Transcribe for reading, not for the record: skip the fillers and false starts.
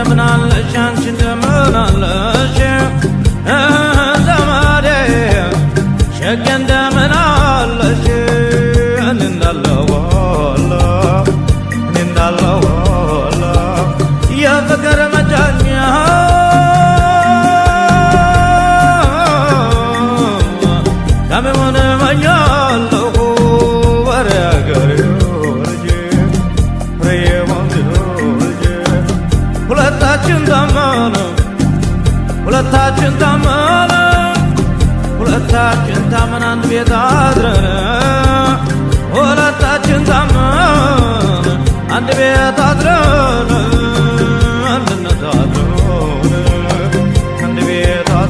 እንደምን አለሽ አንቺ እንደምን አለሽ ዘመዴ ሸገ እንደምን አለሽ እኔ እንዳለሁ የፍቅር መጃኛ ከሚሆን እመኛለሁ ወሬ አገሬው ልጄ ፍሬ ወንዝ ልጄ ሁለታችን ታመን አንድ ቤት አድረን ሁለታችን ታመን አንድ ቤት አድረን